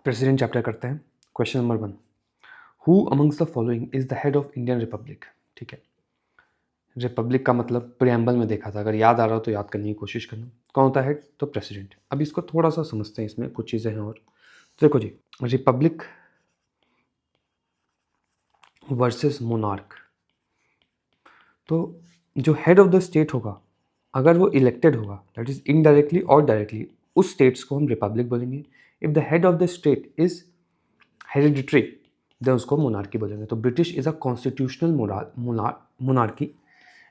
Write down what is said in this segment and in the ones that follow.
President chapter करते हैं। Question number 1, who amongst the following is the head of Indian Republic. ठीक है, Republic का मतलब प्रियम्बल में देखा था, अगर याद आ रहा हो तो याद करने की कोशिश करना। कौन होता है हेड? तो प्रेसिडेंट। अब इसको थोड़ा सा समझते हैं, इसमें कुछ चीज़ें हैं और तो देखो जी, रिपब्लिक वर्सेस मोनार्क। तो जो हेड ऑफ द स्टेट होगा, अगर वो इलेक्टेड होगा, दैट इज इनडायरेक्टली और डायरेक्टली, उस स्टेट्स को हम रिपब्लिक बोलेंगे। If the head of the state is hereditary, then उसको मोनार्की बोलेंगे। तो British is a constitutional monarchy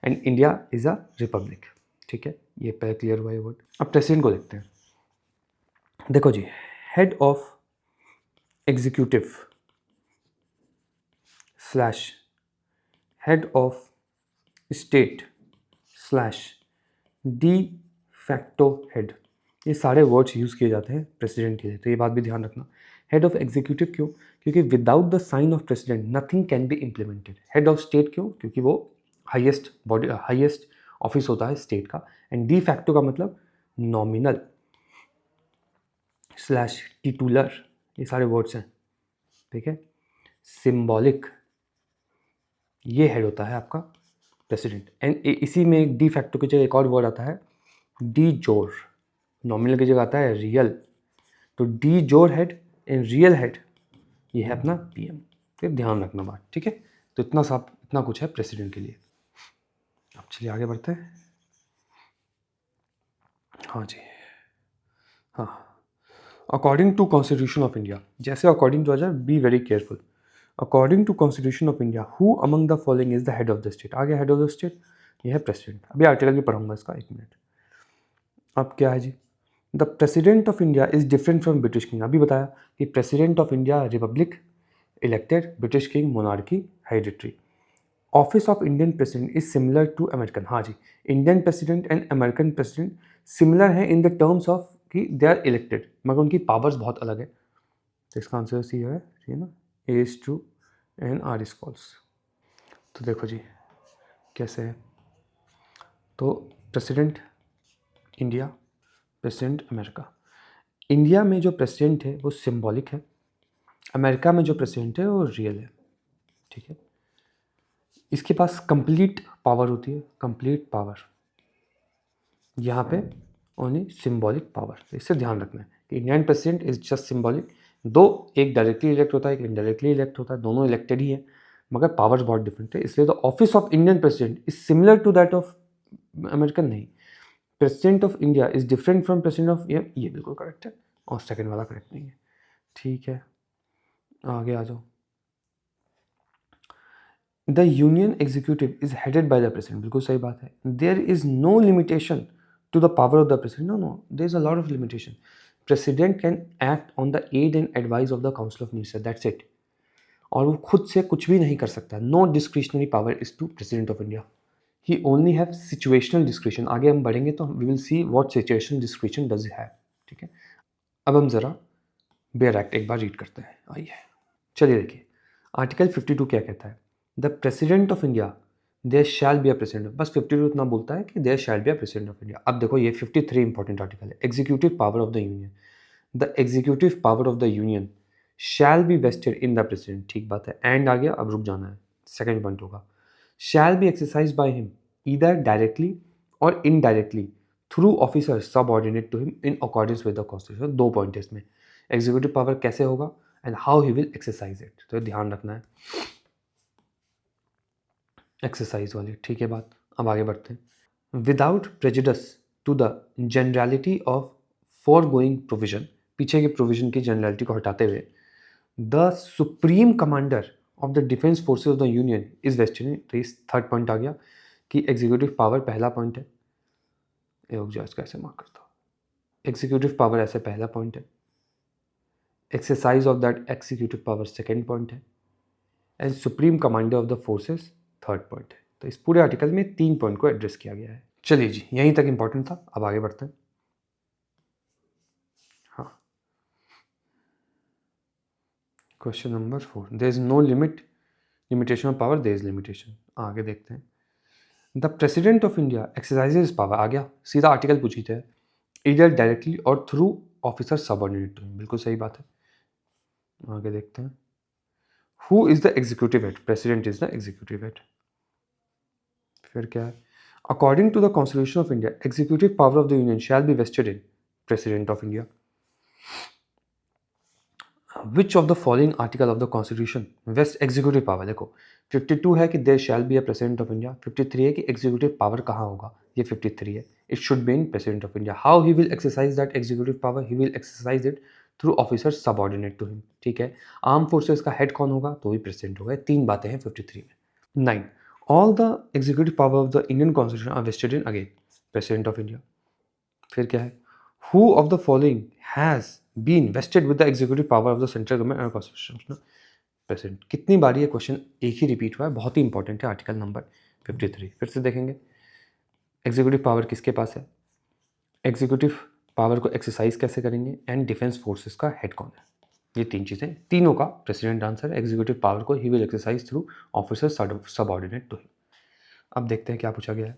and India is a republic. ठीक है, ये पहले क्लियर हुआ ये वर्ड। अब प्रेसिडेंट को देखते हैं। देखो जी, head of executive slash head of state slash de facto head, ये सारे वर्ड्स यूज़ किए जाते हैं प्रेसिडेंट के लिए, तो ये बात भी ध्यान रखना। हेड ऑफ एग्जीक्यूटिव क्यों? क्योंकि without the sign of president nothing can be implemented. Head of state क्यों? क्योंकि वो हाईएस्ट बॉडी, हाईएस्ट ऑफिस होता है स्टेट का। एंड डी फैक्टो का मतलब नॉमिनल स्लैश टिटुलर, ये सारे वर्ड्स हैं। ठीक है, सिंबॉलिक, ये हेड होता है आपका प्रेसिडेंट। एंड इसी में एक डी फैक्टो की जगह एक और वर्ड आता है डी जोर, नॉमिनल की जगह आता है रियल। तो डी जोर हेड एंड रियल हेड, ये है अपना पीएम। तो ध्यान रखना बात, ठीक है। तो इतना कुछ है प्रेसिडेंट के लिए। अब चलिए आगे बढ़ते हैं। हाँ जी, हाँ, according to constitution of India, जैसे अकॉर्डिंग टू आ जाए, be very careful. According to constitution of India, who among the following is the head of the state. आगे हेड ऑफ द स्टेट, ये है प्रेसिडेंट। अभी आर्टिकल भी पढ़ाऊंगा इसका, एक मिनट। अब क्या है जी, the president of India is different from British king. अभी बताया कि president of India republic elected, British king monarchy hereditary. Office of Indian president is similar to American. हाँ जी, Indian president and American president similar है in the terms of कि they are elected, मगर उनकी powers बहुत अलग है। तो इसका आंसर सी है, ठीक है ना, A is true and R is false. तो देखो जी कैसे है। तो president India, president America. India में जो प्रेसिडेंट है वो सिंबॉलिक है, अमेरिका में जो प्रेसिडेंट है वो रियल है। ठीक है, इसके पास कंप्लीट पावर होती है, कंप्लीट पावर। यहाँ पे ओनली सिंबॉलिक पावर। इससे ध्यान रखना है कि Indian president is just symbolic. दो, एक डायरेक्टली इलेक्ट होता है, एक इनडायरेक्टली इलेक्ट होता है, दोनों इलेक्टेड ही है, मगर पावर्स बहुत डिफरेंट है। इसलिए the office of Indian president is similar to that of American नहीं। President of India is different from president of, ये बिल्कुल करेक्ट है, और सेकेंड वाला करेक्ट नहीं है। ठीक है, आगे आ जाओ। The union executive is headed by the president, बिल्कुल सही बात है। There is no limitation to the power of the president, no, there is a lot of limitation. President can act on the aid and advice of the council of minister, that's it. और वो खुद से कुछ भी नहीं कर सकता। No discretionary power is to president of India. He only have situational discretion. आगे हम बढ़ेंगे तो we will see what situational discretion does have. ठीक है, अब हम जरा बेयर एक्ट एक बार रीड करते हैं, आइए। चलिए देखिए, आर्टिकल 52 क्या कहता है। The president of India, there shall be a president. बस 52 इतना बोलता है कि there shall be a president of India. अब देखो ये 53 इंपॉर्टेंट आर्टिकल है। Executive power of the union, the executive power of the union shall be vested in the president. ठीक बात है, एंड आ गया, अब रुक जाना है, सेकेंड पॉइंट होगा। Shall be exercised by him either directly और indirectly through officer subordinate to him in accordance with the constitution. दो पॉइंट है इसमें, एग्जीक्यूटिव पावर कैसे होगा and how he will exercise it, तो ध्यान रखना है एक्सरसाइज वाली। ठीक है बात, अब आगे बढ़ते हैं। Without prejudice to the generality of foregoing provision, पीछे के प्रोविजन की जनरलिटी को हटाते हुए, the supreme commander of the defence forces of the union is vested in. तो इस थर्ड पॉइंट आ गया कि एग्जीक्यूटिव पावर पहला पॉइंट है, इसको ऐसे मार्क करता हूँ, एग्जीक्यूटिव पावर ऐसे पहला पॉइंट है, exercise of that executive power second point है, and supreme commander of the forces third point है। तो इस पूरे आर्टिकल में 3 पॉइंट को एड्रेस किया गया है। चलिए जी, यहीं तक इंपॉर्टेंट था, अब आगे बढ़ते हैं। हाँ, question number 4, there is no limitation of power, there is limitation. आगे देखते हैं। The president of India exercises power, आ गया, सीधा आर्टिकल पूछी थे, इधर डायरेक्टली और through officer subordinate to him, बिल्कुल सही बात है। आगे देखते हैं। Who is the executive head? President is the executive head. फिर क्या है? According to the constitution of India, executive power of the union shall be vested in president of India. Which of the following article of the constitution vest executive power? देखो 52 है कि there shall be a president of India, 53 है कि executive power कहाँ होगा, ये 53 है। It should be in president of India. How he will exercise that executive power? He will exercise it through officer subordinate to him. ठीक है। Arm forces का head कौन होगा? तो ही प्रेसिडेंट होगा। तीन बातें हैं 53 में। 9 all the executive power of the Indian constitution are vested in again president of India. फिर क्या है? Who of the following has been vested with the executive power of the central government and constitution president. कितनी बार ये question एक ही repeat हुआ है, बहुत ही इंपॉर्टेंट है। आर्टिकल नंबर 53 फिर से देखेंगे। एग्जीक्यूटिव पावर किसके पास है, एग्जीक्यूटिव पावर को एक्सरसाइज कैसे करेंगे, एंड डिफेंस फोर्सेस का हेड कौन है। ये तीन चीज़ें, तीनों का प्रेसिडेंट आंसर है। एग्जीक्यूटिव पावर को he will exercise through officer subordinate to him. अब देखते हैं क्या पूछा गया है।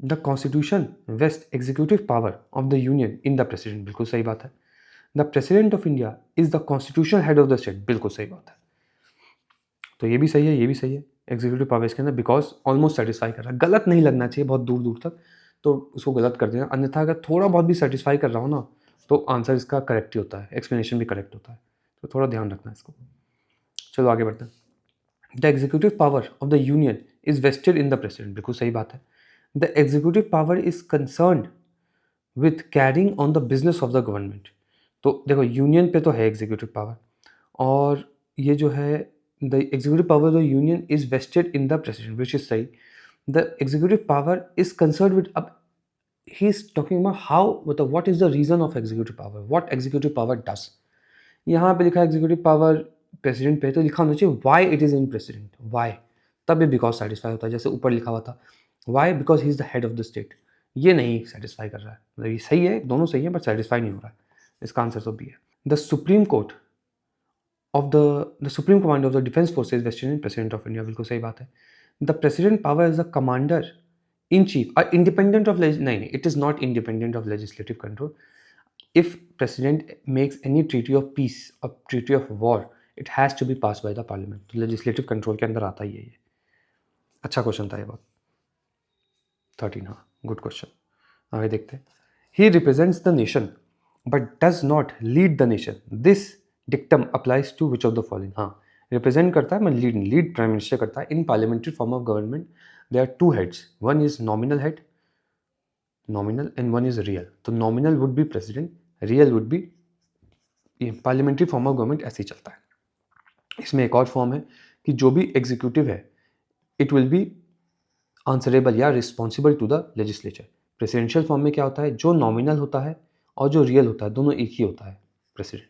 The constitution vest executive power of the union in the president. बिल्कुल सही बात है। The president of India is the constitutional head of the state. बिल्कुल सही बात है। तो ये भी सही है, ये भी सही है। एग्जीक्यूटिव पावर इसके अंदर बिकॉज ऑलमोस्ट सेटिस्फाई कर रहा है। गलत नहीं लगना चाहिए बहुत दूर दूर तक, तो उसको गलत कर देना। अन्यथा अगर थोड़ा बहुत भी सेटिस्फाई कर रहा हो ना, तो आंसर इसका करेक्ट ही होता है, एक्सप्लेनेशन भी करेक्ट होता है। तो थोड़ा ध्यान रखना इसको। चलो आगे बढ़ते हैं। The executive power of the union is vested in the president. बिल्कुल सही बात है। The executive power is concerned with carrying on the business of the government. तो देखो यूनियन पे तो है एग्जीक्यूटिव पावर, और ये जो है the executive power of the union is vested in the president, which is सही। The executive power is concerned with, अब he is talking about how, मतलब what is the reason of executive power, what executive power does. यहाँ पे लिखा है executive power president पे, तो लिखा होना चाहिए why it is in president, why, तब ये बिकॉज सेटिस्फाई होता है। जैसे ऊपर लिखा हुआ था why because he is the head of the state, ये नहीं सेटिस्फाई कर रहा है। मतलब ये सही है, दोनों सही है, बट सेटिस्फाई नहीं हो रहा है। इसका आंसर तो बी है। The supreme court of the supreme command of the defence forces vested in president of India. बिल्कुल सही बात है। The president power is the commander in chief independent of, नहीं नहीं, it is not independent of legislative control. If president makes any treaty of peace or treaty of war, it has to be passed by the parliament. तो legislative control के अंदर आता ही है ये। अच्छा question था ये बात। 13, हाँ, गुड क्वेश्चन। आगे देखते हैं। He represents the nation but does not lead the nation. This dictum applies to which of the following? हाँ, रिप्रेजेंट करता है, मैं लीड प्राइम मिनिस्टर करता है। In parliamentary form of government there are two heads, one is nominal head, nominal, and one is real. तो nominal would be president, real would be, ये parliamentary form of government ऐसे ही चलता है। इसमें एक और फॉर्म है कि जो भी एग्जीक्यूटिव है इट विल बी आंसरेबल या responsible to the legislature. Presidential form में क्या होता है, जो नॉमिनल होता है और जो रियल होता है दोनों एक ही होता है, प्रेसिडेंट।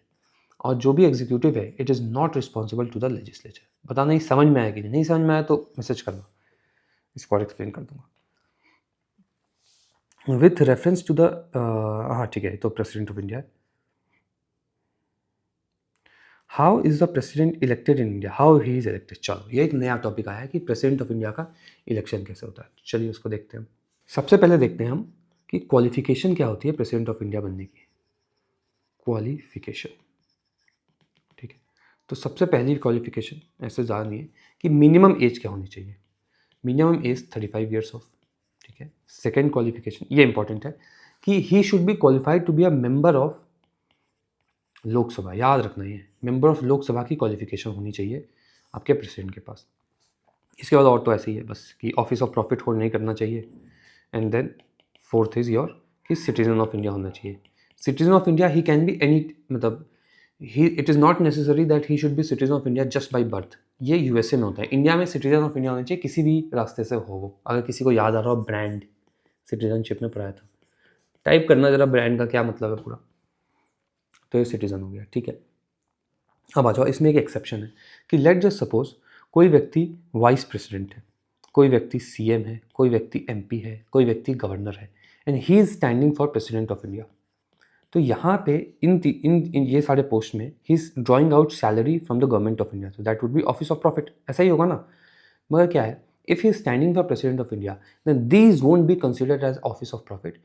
और जो भी एग्जीक्यूटिव है it is not responsible to the legislature. पता नहीं समझ में आया कि नहीं समझ में आया तो मैसेज करना, इसको और एक्सप्लेन कर दूंगा। विथ रेफरेंस टू द, हाँ ठीक है, तो president of India. How is the president elected in India, how he is elected. चलो ये एक नया टॉपिक आया है कि प्रेसिडेंट ऑफ इंडिया का इलेक्शन कैसे होता है। चलिए उसको देखते हैं। सबसे पहले देखते हैं हम कि क्वालिफिकेशन क्या होती है प्रेसिडेंट ऑफ इंडिया बनने की। क्वालिफिकेशन, ठीक है। तो सबसे पहली क्वालिफिकेशन ऐसे ज़्यादा नहीं है कि मिनिमम एज क्या होनी चाहिए। मिनिमम एज 35 ईयर्स ऑफ, ठीक है। सेकेंड क्वालिफिकेशन, ये इंपॉर्टेंट है कि he should be qualified to be a member of Lok Sabha. याद रखना, ये मेंबर ऑफ लोकसभा की क्वालिफिकेशन होनी चाहिए आपके प्रेसिडेंट के पास। इसके बाद और तो ऐसे ही है बस कि ऑफिस ऑफ प्रॉफिट होल्ड नहीं करना चाहिए। And then fourth is your कि सिटीजन ऑफ इंडिया होना चाहिए। Citizen of India he can be any, मतलब he, it is not necessary that he should be citizen of India just by birth. ये USA में होता है, India में citizen of India होना चाहिए किसी भी रास्ते से हो वो। अगर किसी को याद आ रहा हो, ब्रांड सिटीजनशिप में पढ़ाया था, टाइप करना जरा ब्रांड का क्या मतलब है पूरा, तो ये सिटीजन हो गया, ठीक है। अब आ जाओ, इसमें एक एक्सेप्शन है कि लेट जस्ट सपोज कोई व्यक्ति वाइस प्रेसिडेंट है, कोई व्यक्ति सीएम है, कोई व्यक्ति एमपी है, कोई व्यक्ति गवर्नर है, and he is standing for president of India. तो यहाँ पे इन ये सारे पोस्ट में he is drawing out salary from the government of India, तो that would be office of profit, ऐसा ही होगा ना। मगर क्या है, if he is standing for president of India then these won't be considered as office of profit.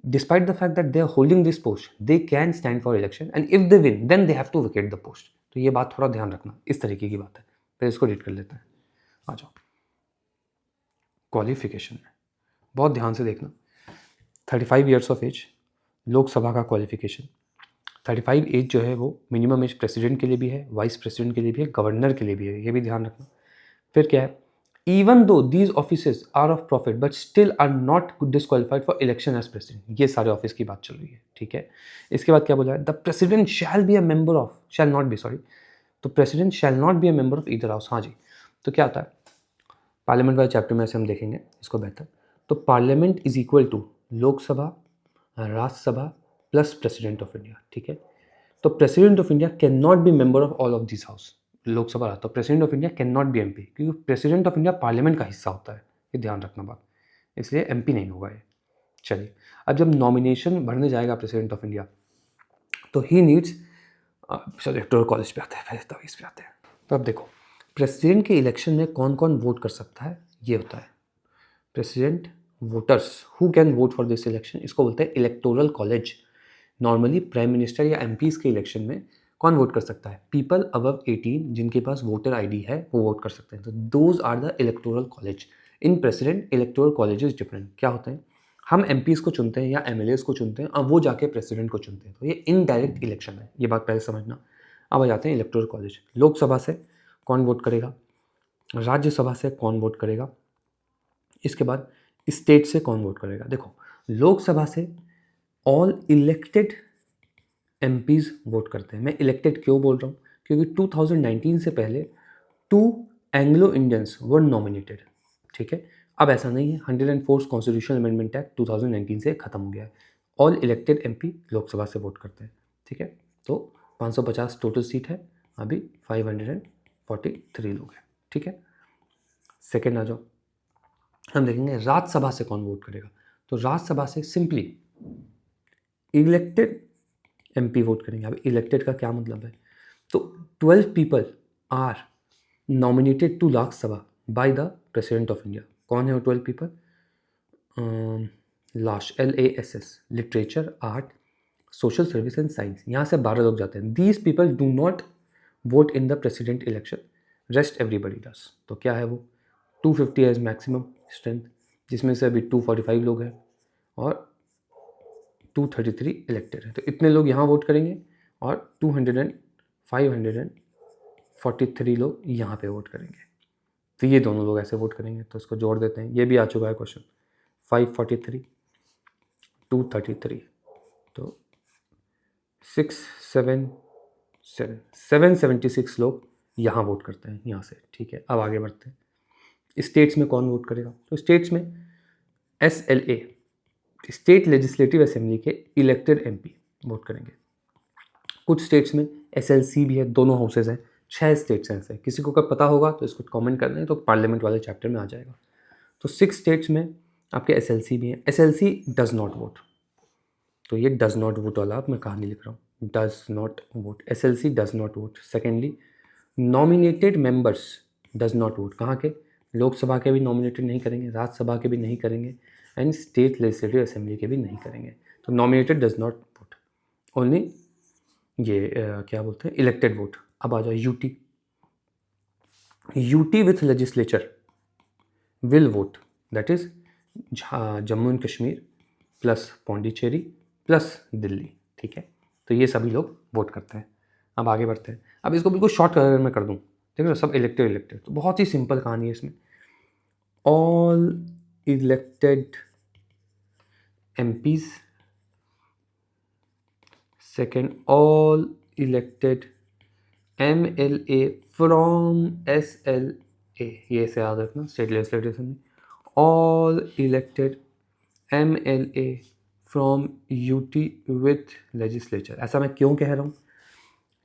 despite the fact that they are holding this post, they can stand for election and if they win, then they have to vacate the post. तो ये बात थोड़ा ध्यान रखना, इस तरीके की बात है. फिर इसको रीड कर लेते हैं. आ जाओ. क्वालिफिकेशन में बहुत ध्यान से देखना. 35 ईयर्स ऑफ एज, लोकसभा का क्वालिफिकेशन. 35 एज जो है वो मिनिमम एज प्रेसिडेंट के लिए भी है, वाइस प्रेसिडेंट के लिए भी है, गवर्नर के लिए भी है, ये भी ध्यान रखना. फिर क्या है, even though these offices are of profit but still are not disqualified for election as president. ये सारे ऑफिस की बात चल रही है, ठीक है. इसके बाद क्या बोला है, the president shall be a member of, shall not be, sorry, तो president shall not be a member of either house. हाँ जी, तो क्या होता है, पार्लियामेंट वाले चैप्टर में से हम देखेंगे इसको बेहतर. तो parliament is equal to Lok Sabha, Rajya Sabha plus president of India, ठीक है. तो president of India cannot be member of all of this house. Lok Sabha, तो president of India cannot be MP, क्योंकि प्रेसिडेंट ऑफ इंडिया पार्लियामेंट का हिस्सा होता है, ये ध्यान रखना बात, इसलिए एमपी नहीं होगा ये. चलिए, अब जब नॉमिनेशन भरने जाएगा प्रेसिडेंट ऑफ इंडिया तो ही नीड्स, चलो इलेक्टोरल कॉलेज पे आते हैं, पहले तब इस पे आते हैं. तो अब देखो, प्रेसिडेंट के इलेक्शन में कौन कौन वोट कर सकता है, ये होता है president voters who can vote for this election, इसको बोलते हैं electoral college. Normally prime minister या एमपीज़ के इलेक्शन में कौन वोट कर सकता है, पीपल अबव 18 जिनके पास वोटर आईडी है वो वोट कर सकते हैं. तो those are the electoral college. In president electoral colleges different क्या होते हैं, हम एमपीज़ को चुनते हैं या एमएलएस को चुनते हैं और वो जाके प्रेसिडेंट को चुनते हैं. तो ये इनडायरेक्ट इलेक्शन है, ये बात पहले समझना. अब आ जाते हैं इलेक्टोरल कॉलेज. लोकसभा से कौन वोट करेगा, राज्यसभा से कौन वोट करेगा, इसके बाद स्टेट से कौन वोट करेगा. देखो, लोकसभा से ऑल इलेक्टेड एमपीज़ वोट करते हैं. मैं इलेक्टेड क्यों बोल रहा हूँ, क्योंकि 2019 से पहले 2 एंग्लो इंडियंस वर नॉमिनेटेड, ठीक है. अब ऐसा नहीं है, 104 कॉन्स्टिट्यूशनल अमेंडमेंट एक्ट 2019 से ख़त्म हो गया है. ऑल इलेक्टेड एमपी लोकसभा से वोट करते हैं, ठीक है. तो 550 टोटल सीट है, अभी 543 लोग हैं, ठीक है. सेकेंड आ जाओ, हम देखेंगे राज्यसभा से कौन वोट करेगा. तो राज्यसभा से सिंपली इलेक्टेड एमपी वोट करेंगे. अब इलेक्टेड का क्या मतलब है, तो 12 people are nominated to Rajya Sabha by the president of India. कौन है वो 12 पीपल, लाश LASS, literature, art, social service and science, यहाँ से 12 लोग जाते हैं. These people do not vote in the president election, rest everybody does. तो क्या है वो, 250 एज मैक्सिमम स्ट्रेंथ, जिसमें से अभी 245 लोग हैं और 233 इलेक्टेड है. तो इतने लोग यहाँ वोट करेंगे और 543 लोग यहाँ पे वोट करेंगे. तो ये दोनों लोग ऐसे वोट करेंगे. तो इसको जोड़ देते हैं, ये भी आ चुका है क्वेश्चन. 543, 233, तो 776 लोग यहाँ वोट करते हैं यहाँ से, ठीक है. अब आगे बढ़ते हैं. स्टेट्स में कौन वोट करेगा, तो स्टेट्स में SLA, स्टेट लेजिस्लेटिव असेंबली के इलेक्टेड एमपी वोट करेंगे. कुछ स्टेट्स में SLC भी है, दोनों हाउसेज हैं. 6 स्टेट्स हैं ऐसे. किसी को अगर पता होगा तो इसको कमेंट करना है, तो पार्लियामेंट वाले चैप्टर में आ जाएगा. तो 6 स्टेट्स में आपके SLC भी हैं. SLC डज नॉट वोट, तो ये डज नॉट वोट वाला अब मैं कहानी लिख रहा हूँ, does not vote, SLC does not vote. Secondly, nominated members does not vote. कहाँ के, लोकसभा के भी नॉमिनेटेड नहीं करेंगे, राज्यसभा के भी नहीं करेंगे एंड स्टेट लेजिस्लेटिव असेंबली के भी नहीं करेंगे. तो nominated does not vote, only ये क्या बोलते हैं, इलेक्टेड वोट. अब आ जाओ UT with legislature will vote, that is Jammu and Kashmir plus Pondicherry plus Delhi, ठीक है. तो ये सभी लोग वोट करते हैं. अब आगे बढ़ते हैं. अब इसको बिल्कुल शॉर्ट अगर मैं कर दूँ, ठीक है, सब इलेक्टेड, तो बहुत ही सिंपल कहानी है इसमें. All elected MPs, second, all elected MLA from SLA, ये ऐसे याद रखना, state legislative assembly. All elected MLA from UT with legislature. ऐसा मैं क्यों कह रहा हूँ,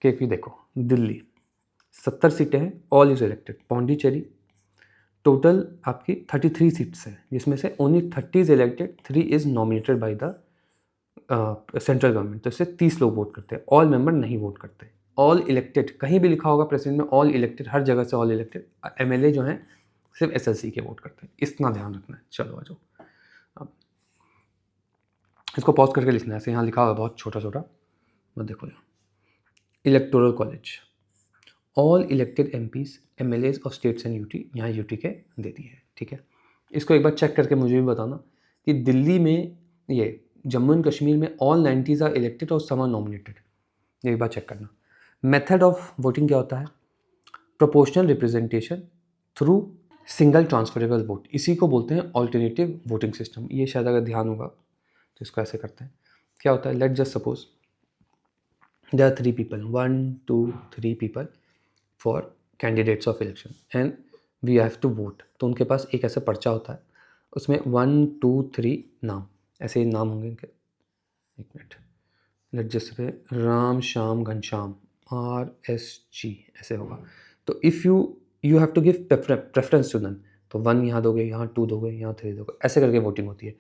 क्योंकि देखो दिल्ली 70 सीटें हैं, all is elected. Pondicherry total आपकी 33 सीट्स हैं, जिसमें से only 30 is elected, 3 is nominated by the central government. तो इससे 30 लोग वोट करते हैं. ऑल मेंबर नहीं वोट करते. ऑल इलेक्टेड कहीं भी लिखा होगा प्रेसिडेंट में, ऑल इलेक्टेड, हर जगह से ऑल इलेक्टेड. MLA जो हैं सिर्फ SLC के वोट करते हैं, इतना ध्यान रखना है. चलो आ जाओ. अब इसको पॉज करके लिखना है, ऐसे यहाँ लिखा हुआ है बहुत छोटा छोटा, मत देखो यहाँ। Electoral college, all elected MPs MLAs of states and UT, यहाँ UT के दे दिए है, ठीक है। इसको एक बार चेक करके मुझे भी बताना कि दिल्ली में, ये जम्मू एंड कश्मीर में ऑल 90s आर इलेक्टेड और सम आर नॉमिनेटेड, ये एक बार चेक करना। मेथड ऑफ वोटिंग क्या होता है? Proportional representation through single transferable vote, इसी को बोलते हैं ऑल्टरनेटिव वोटिंग सिस्टम। ये शायद अगर ध्यान होगा तो इसको ऐसे करते हैं। क्या होता है? Let just suppose there are 3 people, 1 2 3 people for candidates of election and we have to vote. तो उनके पास एक ऐसा पर्चा होता है, उसमें 1 2 3 नाम, ऐसे ही नाम होंगे इनके। एक minute, let just say Ram Shyam Ghanshyam RSG ऐसे होगा। तो if you have to give preference to none, तो 1 यहाँ दोगे, यहाँ 2 दोगे, यहाँ 3 दोगे, ऐसे करके वोटिंग होती है।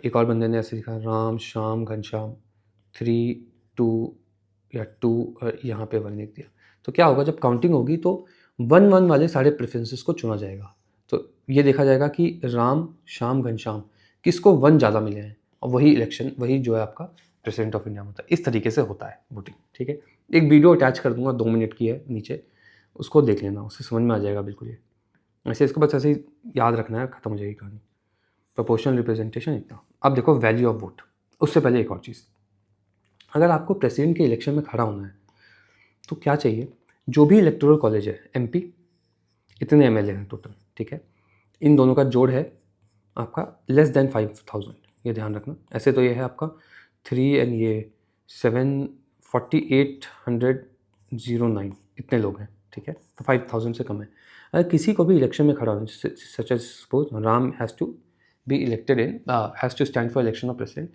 एक और बंदे ने ऐसे लिखा राम श्याम घनश्याम 3 2 या 2 और यहाँ पे 1 लिख दिया। तो क्या होगा, जब काउंटिंग होगी तो 1 वाले सारे प्रेफरेंसेस को चुना जाएगा। तो ये देखा जाएगा कि राम श्याम घनश्याम किसको 1 ज़्यादा मिले हैं, और वही इलेक्शन, वही जो है आपका प्रेसिडेंट ऑफ इंडिया होता है। इस तरीके से होता है वोटिंग, ठीक है। एक वीडियो अटैच कर दूंगा 2 मिनट की है नीचे, उसको देख लेना, उससे समझ में आ जाएगा बिल्कुल। ये ऐसे इसको बस ऐसे ही याद रखना है, खत्म हो जाएगी कहानी। प्रोपोर्शनल रिप्रेजेंटेशन इतना। अब देखो वैल्यू ऑफ वोट। उससे पहले एक और चीज़, अगर आपको प्रेसिडेंट के इलेक्शन में खड़ा होना है तो क्या चाहिए? जो भी इलेक्टोरल कॉलेज है, MP, इतने MLA हैं टोटल, ठीक है, इन दोनों का जोड़ है आपका लेस देन 5000, ये ध्यान रखना। ऐसे तो ये है आपका 3 एंड ये 7 4809, इतने लोग हैं, ठीक है, तो 5000 से कम है। अगर किसी को भी इलेक्शन में खड़ा होना, such as suppose Ram has to be elected in has to stand for election of president,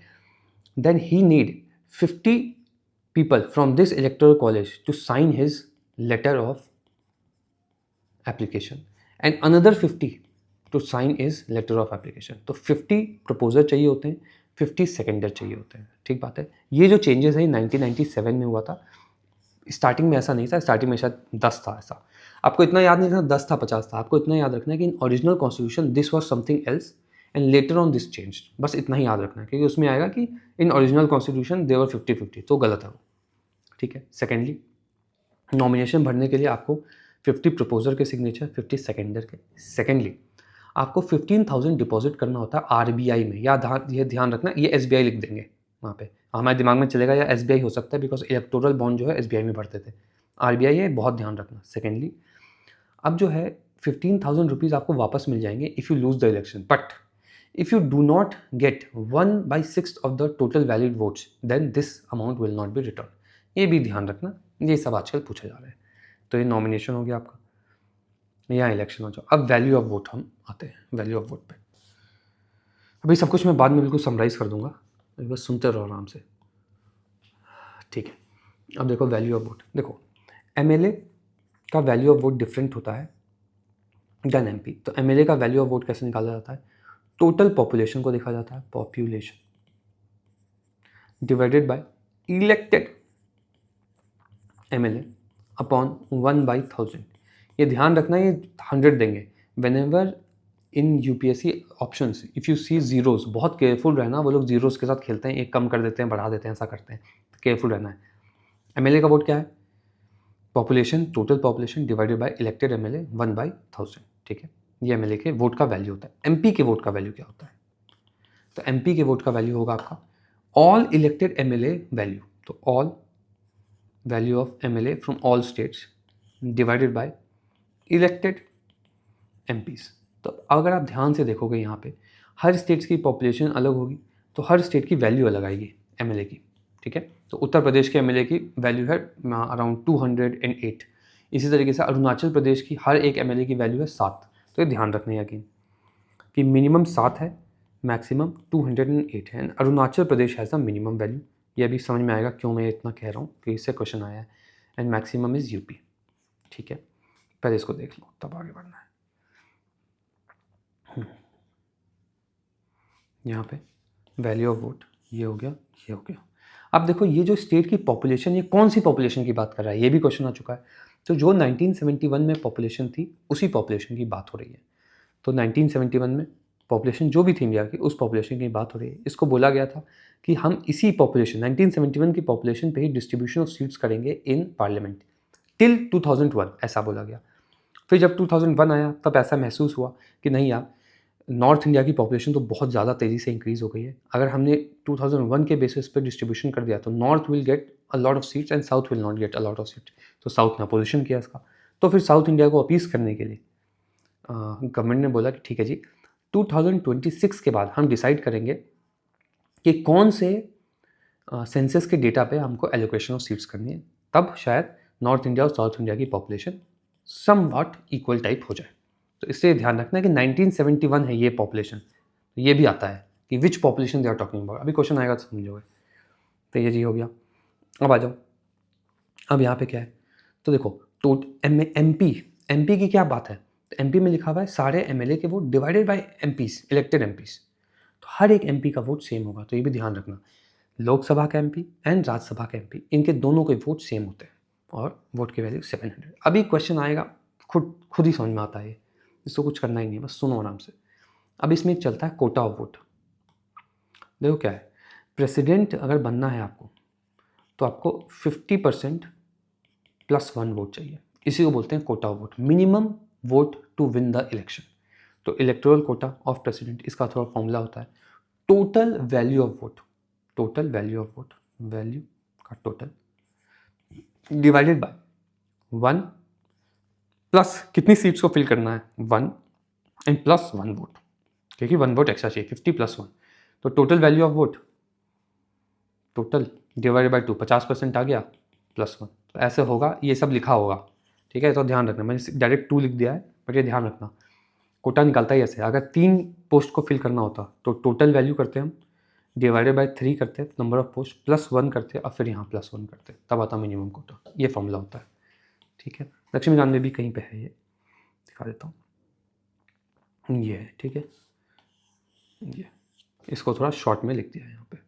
then he need 50 people from this electoral college to sign his letter of application and another 50 to sign his letter of application। तो 50 proposer चाहिए होते हैं, 50 सेकेंडर चाहिए होते हैं, ठीक बात है। ये जो चेंजेस है 1997 में हुआ था। स्टार्टिंग में ऐसा नहीं था, स्टार्टिंग में शायद 10 था ऐसा। आपको इतना याद नहीं था 10 था 50 था, आपको इतना याद रखना है कि in original constitution this was something else and later on this change, बस इतना ही याद रखना है, क्योंकि उसमें आएगा कि इन ओरिजिनल कॉन्स्टिट्यूशन देवर 50-50, तो गलत है वो, ठीक है। सेकेंडली, नॉमिनेशन भरने के लिए आपको 50 प्रपोजर के सिग्नेचर, 50 सेकेंडर के। सेकेंडली, आपको 15,000 डिपॉजिट करना होता है RBI में, ये ध्यान रखना, ये SBI लिख देंगे वहाँ पे, हमारे दिमाग में चलेगा या SBI हो सकता है, बिकॉज इलेक्टोरल बॉन्ड जो है SBI में भरते थे, RBI है, बहुत ध्यान रखना। सेकेंडली, अब जो है 15,000 रुपीज़ आपको वापस मिल जाएंगे if you lose the election, but if you do not get 1/6 of the total valid votes then this amount will not be returned। ये भी ध्यान रखना, ये सब आजकल पूछा जा रहा है। तो ये नॉमिनेशन हो गया आपका, यहाँ इलेक्शन हो जाओ। अब वैल्यू ऑफ वोट हम आते हैं, वैल्यू ऑफ वोट पे। अभी सब कुछ मैं बाद में बिल्कुल समराइज़ कर दूंगा, बस सुनते रहो आराम से, ठीक है। अब देखो वैल्यू ऑफ वोट, देखो MLA का वैल्यू ऑफ वोट डिफरेंट होता है देन MP। तो MLA का वैल्यू ऑफ वोट कैसे निकाला जाता है? टोटल पॉपुलेशन को देखा जाता है, population divided by elected MLA upon 1/1000। ये ध्यान रखना, ये 100 देंगे whenever in UPSC options if you see zeros, बहुत केयरफुल रहना, वो लोग जीरोस के साथ खेलते हैं, एक कम कर देते हैं, बढ़ा देते हैं, ऐसा करते हैं, केयरफुल रहना है। MLA का वोट क्या है? Population, total population divided by elected MLA 1/1000, ठीक है। ये MLA के वोट का वैल्यू होता है। MP के वोट का वैल्यू क्या होता है? तो MP के वोट का वैल्यू होगा आपका ऑल इलेक्टेड MLA वैल्यू, तो all value of MLA from all states divided by elected MPs। तो अगर आप ध्यान से देखोगे यहाँ पे हर स्टेट्स की पॉपुलेशन अलग होगी, तो हर स्टेट की वैल्यू अलग आएगी MLA की, ठीक है। तो उत्तर प्रदेश के MLA की वैल्यू है अराउंड 208। इसी तरीके से अरुणाचल प्रदेश की हर एक MLA की वैल्यू है 7। तो ये ध्यान रखना है यकीन कि मिनिमम 7 है, मैक्सिमम 208 है, and Arunachal Pradesh has the minimum value. ये अभी समझ में आएगा क्यों मैं इतना कह रहा हूँ, कि इससे क्वेश्चन आया है, एंड मैक्सिमम इज़ UP, ठीक है। पहले इसको देख लो तब आगे बढ़ना है। यहाँ पे वैल्यू ऑफ वोट ये हो गया, ये हो गया। अब देखो ये जो स्टेट की पॉपुलेशन, ये कौन सी पॉपुलेशन की बात कर रहा है, ये भी क्वेश्चन आ चुका है। तो जो 1971 में पॉपुलेशन थी, उसी पॉपुलेशन की बात हो रही है। तो 1971 में पॉपुलेशन जो भी थी इंडिया की, उस पॉपुलेशन की बात हो रही है। इसको बोला गया था कि हम इसी पॉपुलेशन 1971 की पॉपुलेशन पे ही डिस्ट्रीब्यूशन ऑफ सीट्स करेंगे इन पार्लियामेंट टिल 2001, ऐसा बोला गया। फिर जब 2001 आया तब ऐसा महसूस हुआ कि नहीं यार, नॉर्थ इंडिया की पॉपुलेशन तो बहुत ज़्यादा तेज़ी से इंक्रीज़ हो गई है। अगर हमने 2001 के बेसिस पे डिस्ट्रीब्यूशन कर दिया तो north will get a lot of seats and south will not get a lot of seats. तो साउथ ने अपोजिशन किया इसका। तो फिर साउथ इंडिया को अपीस करने के लिए गवर्नमेंट ने बोला कि ठीक है जी, 2026 के बाद हम डिसाइड करेंगे कि कौन से सेंसस के डेटा पे हमको एलोकेशन ऑफ सीट्स करनी है। तब शायद नॉर्थ इंडिया और साउथ इंडिया की पॉपुलेशन समवॉट इक्वल टाइप हो जाए। तो इससे ध्यान रखना कि 1971 है ये पॉपुलेशन। तो ये भी आता है कि which population they are talking about. अभी क्वेश्चन आएगा तो समझोगे। तो ये जी हो गया। अब आ जाओ, अब यहाँ पे क्या है, तो देखो तो एमपी की क्या बात है। तो एमपी में लिखा हुआ है सारे एमएलए के vote divided by MPs, elected MPs. तो हर एक एमपी का वोट सेम होगा। तो ये भी ध्यान रखना, लोकसभा का एमपी एंड राज्यसभा का एमपी, इनके दोनों के वोट सेम होते हैं और वोट की वैल्यू 700। अभी क्वेश्चन आएगा, खुद ही समझ में आता है, इसको कुछ करना ही नहीं, बस सुनो आराम से। अब इसमें चलता है कोटा ऑफ वोट। देखो क्या है, प्रेसिडेंट अगर बनना है आपको तो आपको 50% +1 वोट चाहिए। इसी को बोलते हैं quota of vote, minimum vote to win the election. तो इलेक्टोरल कोटा ऑफ प्रेसिडेंट, इसका थोड़ा फॉर्मूला होता है total value of vote, total value of vote, value का टोटल डिवाइडेड बाय 1 प्लस कितनी सीट्स को फिल करना है 1 एंड +1 वोट, क्योंकि 1 वोट एक्स्ट्रा चाहिए, 50 + 1। तो total value of vote, total divided bye 2, 50% आ गया +1। तो ऐसे होगा, ये सब लिखा होगा, ठीक है। तो ध्यान रखना, मैंने डायरेक्ट 2 लिख दिया है, बट ये ध्यान रखना कोटा निकालता ही ऐसे। अगर 3 पोस्ट को फिल करना होता तो टोटल वैल्यू करते हम, डिवाइडेड बाय 3 करते हैं नंबर ऑफ पोस्ट, +1 करते और फिर यहाँ +1 करते, तब आता मिनिमम कोटा। ये फॉर्मूला होता है, ठीक है। लक्ष्मीकांत में भी कहीं पे है, ये दिखा देता हूँ, ये है, ठीक है। ये इसको थोड़ा शॉर्ट में लिख दिया है यहाँ पे,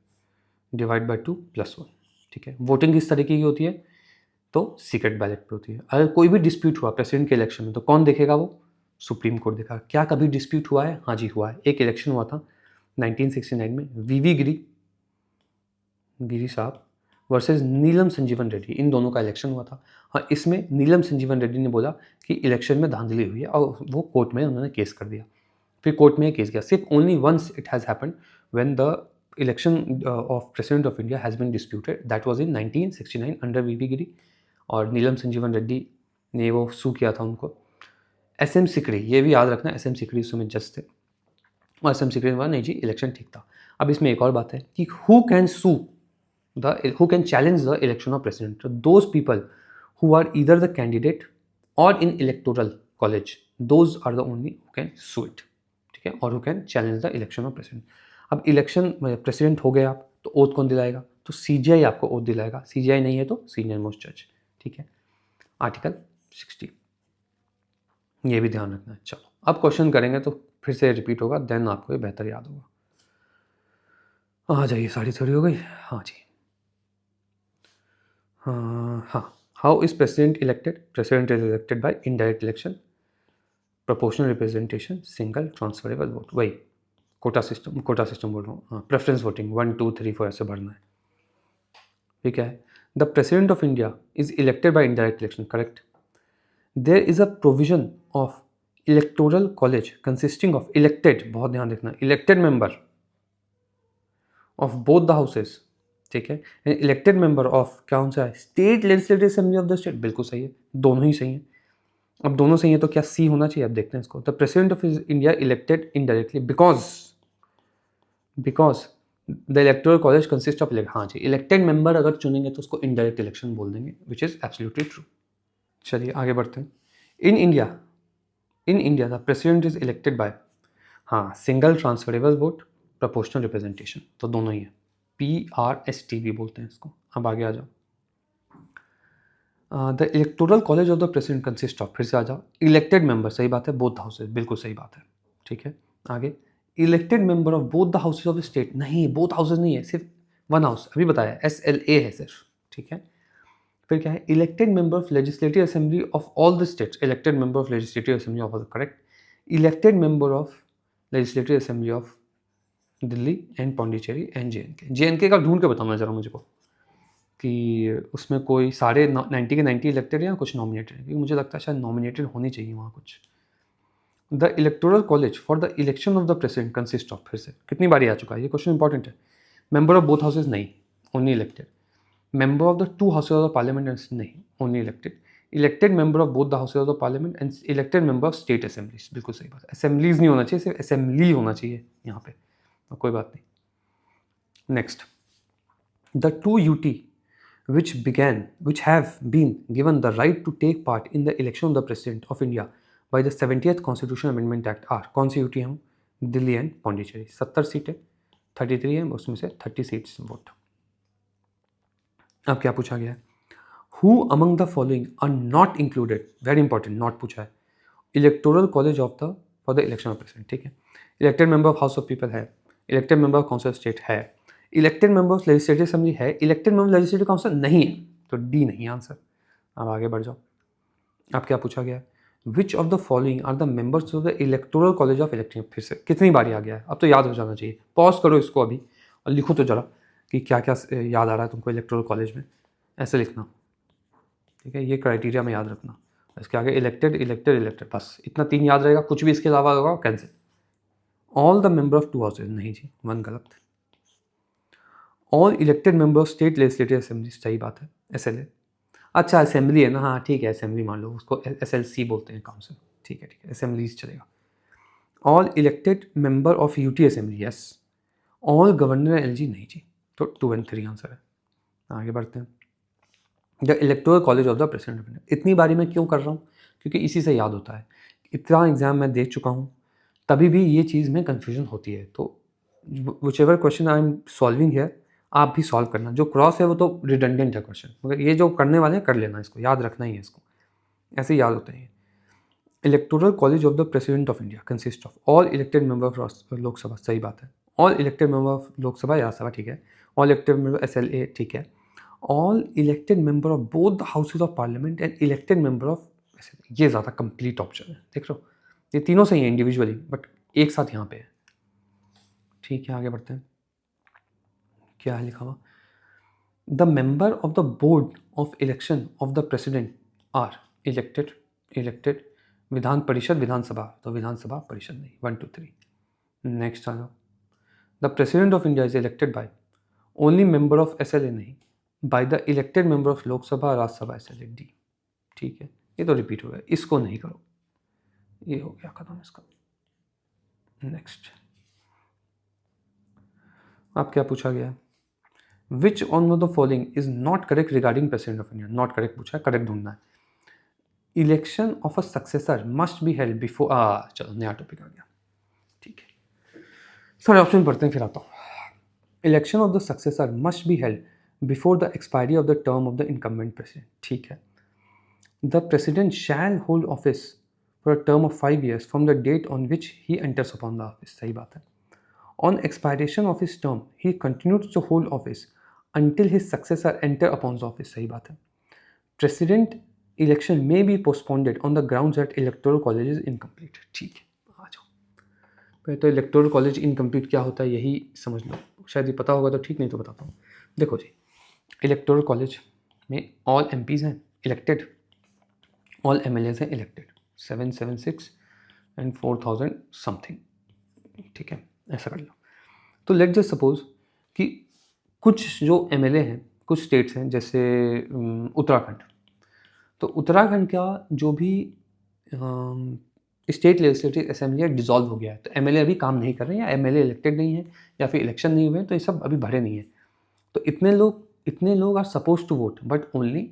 डिवाइड बाय 2 +1, ठीक है। वोटिंग किस तरीके की होती है, तो सीक्रेट बैलेट पे होती है। अगर कोई भी डिस्प्यूट हुआ प्रेसिडेंट के इलेक्शन में तो कौन देखेगा, वो सुप्रीम कोर्ट देखेगा। क्या कभी डिस्प्यूट हुआ है? हाँ जी हुआ है। एक इलेक्शन हुआ था 1969 में, वीवी गिरी साहब वर्सेस नीलम संजीवन रेड्डी, इन दोनों का इलेक्शन हुआ था। हाँ, इसमें नीलम संजीवन रेड्डी ने बोला कि इलेक्शन में धांधली हुई है और वो कोर्ट में उन्होंने केस कर दिया। फिर कोर्ट में केस गया। सिर्फ only once it has happened when the election of president of India has been disputed, that was in 1969 under V V Giri. और नीलम संजीवन रेड्डी ने वो सू किया था उनको। SM सिकरी, ये भी याद रखना, SM सिकरी उस समय जज थे और SM सिकरी ने बोला नहीं जी इलेक्शन ठीक था। अब इसमें एक और बात है कि who can challenge the election of president, those people who are either the candidate और in electoral college, those are the only who can sue it, ठीक है, और who can challenge the election of president. अब election president हो गए आप तो oath कौन दिलाएगा, तो CGI आपको ओथ दिलाएगा। CGI नहीं है तो सीनियर मोस्ट जज, ठीक है। आर्टिकल 60, ये भी ध्यान रखना है। चलो अब क्वेश्चन करेंगे तो फिर से रिपीट होगा, देन आपको ये बेहतर याद होगा। आ जाइए, सारी थोड़ी हो गई। हाँ जी, हाँ। How is president elected? President is elected by indirect election, proportional representation, single transferable vote. वही कोटा सिस्टम बोल रहा हूँ, हाँ, प्रेफरेंस वोटिंग 1 2 3 4 ऐसे भरना है। ठीक है। The president of India is elected by indirect election, correct. There is a provision of electoral college consisting of elected, बहुत ध्यान रखना, elected member of both the houses, ठीक है, इलेक्टेड मेंबर ऑफ कौन सा है, state legislative assembly of the state. बिल्कुल सही है, दोनों ही सही है। अब दोनों सही है तो क्या C होना चाहिए, अब देखते हैं इसको। The president of India elected indirectly because the electoral college consist of हाँ जी, इलेक्टेड मेंबर अगर चुनेंगे तो उसको इनडायरेक्ट इलेक्शन बोल देंगे, विच इज एब्सोल्युटली ट्रू। चलिए आगे बढ़ते हैं। In India the president is elected by, हाँ, single transferable vote, proportional representation, तो दोनों ही है। PRST भी बोलते हैं इसको। अब आगे आ जाओ। The electoral college of the president consist of, फिर से आ जाओ, इलेक्टेड मेंबर, सही बात है, बोथ हाउसेज, बिल्कुल सही बात है, ठीक है। आगे, elected member of both the houses of the state, नहीं बोथ हाउसेज नहीं है, सिर्फ वन हाउस, अभी बताया SLA है सिर्फ, ठीक है। फिर क्या है, elected member of legislative assembly of all the states, elected member of legislative assembly of all, correct. Elected member of legislative assembly of Delhi and Pondicherry and J and K का ढूंढ के बताना ज़रा मुझे को कि उसमें कोई सारे 90 के 90 इलेक्टेड या कुछ नॉमिनेटेड है, क्योंकि मुझे लगता है शायद नॉमिनेटेड होनी चाहिए वहाँ कुछ। The electoral college for the election of the president consist of, फिर से कितनी बारी आ चुका है ये क्वेश्चन, इंपॉर्टेंट है। मेंबर ऑफ बोथ हाउसेज नहीं, only elected. Member of the two houses of the parliament नहीं, only elected. Elected member of both the houses of the parliament and elected member of state assemblies, बिल्कुल सही बात है। Assemblies नहीं होना चाहिए, सिर्फ असेंबली होना चाहिए यहाँ पे, कोई बात नहीं। Next, the two UT which have been given the right to take part in the election of the President of India by the 70th Constitutional Amendment Act are, कौन सी यूटी हैं? दिल्ली एंड पौंडीचेरी। 70 सीटें, 33 हैं, उसमें से 30 सीट्स वोट। अब क्या पूछा गया है? Who among the following are not included, very important, not पूछा है, electoral college of the for the election of president, ठीक है। Elected member of house of people है, elected member of council of state है, elected member of legislative assembly है, elected member legislative council नहीं है, तो डी नहीं answer. अब आगे बढ़ जाओ। अब क्या पूछा गया है? Which of the following are the members of the electoral college of election, फिर से कितनी बारी आ गया है, अब तो याद हो जाना चाहिए। पॉज करो इसको अभी और लिखो तो जरा कि क्या क्या याद आ रहा है तुमको इलेक्टोरल कॉलेज में, ऐसे लिखना, ठीक है। ये क्राइटेरिया में याद रखना। इसके आगे इलेक्टेड इलेक्टेड इलेक्टेड, बस इतना 3 याद रहेगा, कुछ भी इसके अलावा होगा cancel. All the member of to houses, नहीं जी, 1 गलत। All elected member of state legislative assembly, सही बात है, SLA। अच्छा असेंबली है ना, हाँ ठीक है, असेंबली मान लो, उसको SLC बोलते हैं, काउंसिल, ठीक है, असेंबलीज चलेगा। All elected member of UT assembly, yes. All governor LG, नहीं जी, तो 2 and 3 आंसर है। आगे बढ़ते हैं। The electoral college of the president of India, इतनी बारी मैं क्यों कर रहा हूँ? क्योंकि इसी से याद होता है। इतना एग्जाम मैं दे चुका हूँ, तभी भी ये चीज़ में कन्फ्यूजन होती है। तो which ever question I am solving है, आप भी सॉल्व करना। जो क्रॉस है वो तो रिडंडेंट है क्वेश्चन, मगर ये जो करने वाले हैं कर लेना, इसको याद रखना ही है, इसको ऐसे ही याद होते हैं। Electoral college of the president of India consist of all elected member of Lok Sabha, सही बात है। All elected member of Lok Sabha या राज्यसभा, ठीक है। ऑल इलेक्टेड मेंबर SLA, ठीक है। All elected member of both the houses of parliament and elected member of, ये ज़्यादा कंप्लीट ऑप्शन है, देख लो ये तीनों सही है इंडिविजुअली, बट एक साथ यहाँ पे है, ठीक है। आगे बढ़ते हैं। क्या है लिखा हुआ? The member of the board of election of the president are elected Vidhan Parishad विधानसभा, तो विधानसभा परिषद नहीं, 1 2 3। नेक्स्ट आ जाओ। The president of India is elected by only member of SLA, नहीं, by the elected member of Lok Sabha Rajya Sabha SLA, D, ठीक है। ये तो repeat हो गया, इसको नहीं करो, ये हो गया खत्म इसका। नेक्स्ट, अब क्या पूछा गया? Which one of the following is not correct regarding president of India, not correct पूछा है, करेक्ट ढूंढना है। Election of a successor must be held before, चलो नया टॉपिक आ गया, ठीक है। सारे ऑप्शन पढ़ते हैं फिर आता हूँ। Election of the successor must be held before the expiry of the term of the incumbent president, ठीक है। The president shall hold office for a term of 5 years from the date on which he enters upon the office, सही बात है। On expiration of his term he continues to hold office until his successor enter upon the office, सही बात है। President election में B postponed on the ground that electoral college is incomplete, ठीक है। आ जाओ, पहले तो इलेक्टोरल कॉलेज इनकम्प्लीट क्या होता है यही समझ लो, शायद ये पता होगा तो ठीक, नहीं तो बताता हूँ। देखो जी, इलेक्टोरल कॉलेज में ऑल MPs हैं इलेक्टेड, ऑल MLAs हैं इलेक्टेड, 776 एंड 4000 समथिंग, ठीक है, ऐसा कर लो। तो लेट जस्ट सपोज कि कुछ जो MLA हैं, कुछ स्टेट्स हैं जैसे उत्तराखंड, तो उत्तराखंड का जो भी स्टेट लेजिस्लेटिव असेंबली डिसॉल्व हो गया है, तो MLA अभी काम नहीं कर रहे हैं, या MLA इलेक्टेड नहीं है, या फिर इलेक्शन नहीं हुए, तो ये सब अभी भरे नहीं है। तो इतने लोग are suppose to vote, but only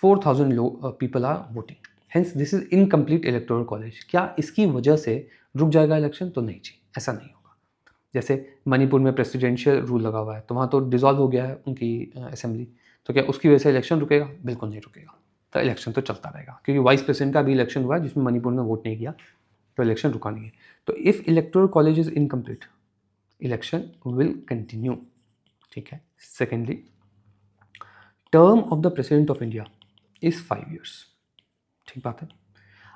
4000 people are voting, hence this is incomplete electoral college. क्या इसकी वजह से रुक जाएगा इलेक्शन? तो नहीं जी, ऐसा नहीं होगा। जैसे मणिपुर में प्रेसिडेंशियल रूल लगा हुआ है, तो वहाँ तो डिसॉल्व हो गया है उनकी असेंबली, तो क्या उसकी वजह से इलेक्शन रुकेगा? बिल्कुल नहीं रुकेगा, तो इलेक्शन तो चलता रहेगा, क्योंकि वाइस प्रेसिडेंट का भी इलेक्शन हुआ है जिसमें मणिपुर ने वोट नहीं किया, तो इलेक्शन रुका नहीं है। तो if electoral college is incomplete, election will continue, ठीक है। Secondly, term of the president of India is 5 years, ठीक बात है।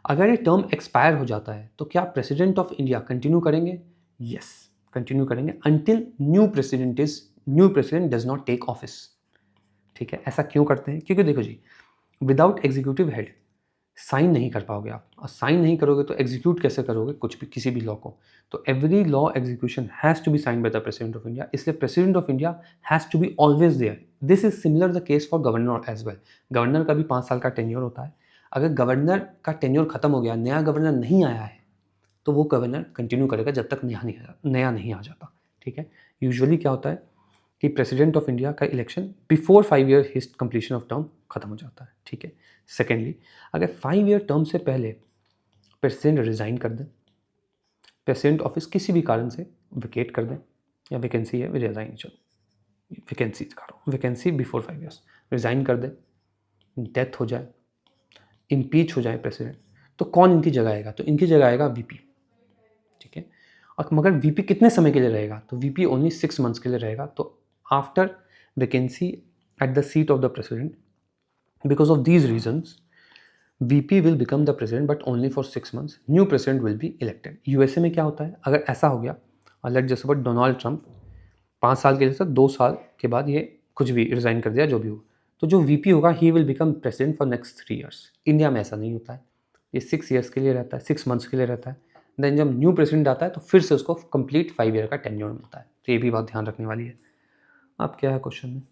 अगर ये टर्म एक्सपायर हो जाता है तो क्या प्रेसिडेंट ऑफ इंडिया कंटिन्यू करेंगे? यस, कंटिन्यू करेंगे until new president does not take office. ठीक है, ऐसा क्यों करते हैं? क्योंकि देखो जी, विदाउट एग्जीक्यूटिव हेड साइन नहीं कर पाओगे आप, और साइन नहीं करोगे तो एग्जीक्यूट कैसे करोगे कुछ भी, किसी भी लॉ को? तो every law execution has to be sign by the president of India, इसलिए president of India has to be always there. This is similar the case for governor as well. Governor का भी 5 साल का tenure होता है। अगर governor का tenure खत्म हो गया, नया गवर्नर नहीं आया है, तो वो गवर्नर कंटिन्यू करेगा जब तक नया नहीं आ जाता। ठीक है, यूजुअली क्या होता है कि प्रेसिडेंट ऑफ इंडिया का election before 5 year his completion of term खत्म हो जाता है। ठीक है, सेकेंडली, अगर 5 ईयर टर्म से पहले प्रेसिडेंट रिजाइन कर दें, प्रेसिडेंट ऑफिस किसी भी कारण से विकेट कर दें, या वैकेंसी है रिजाइन, चलो वैकेंसी दिखा रहा हूँ, वैकेंसी बिफोर 5 ईयर्स रिजाइन कर दें, डेथ हो जाए, इम्पीच हो जाए प्रेसिडेंट, तो कौन इनकी जगह आएगा? तो इनकी जगह आएगा वीपी। ठीक है, और मगर वीपी कितने समय के लिए रहेगा? तो वीपी ओनली 6 मंथ्स के लिए रहेगा। तो after vacancy at the seat of the president, because of these reasons, VP will become the president but only for 6 months. New president will be elected. USA में क्या होता है, अगर ऐसा हो गया, और late just suppose Donald Trump 5 साल के लिए था, 2 साल के बाद ये कुछ भी रिजाइन कर दिया, जो भी हो, तो जो VP होगा he will become president for next 3 years. India में ऐसा नहीं होता है, ये 6 ईयर्स के लिए रहता है, 6 मंथ्स के लिए रहता है। देन जब न्यू प्रेसिडेंट आता है तो फिर से उसको कंप्लीट 5 ईयर का टेन्योर मिलता है। तो ये भी बात ध्यान रखने वाली है। अब क्या है क्वेश्चन में?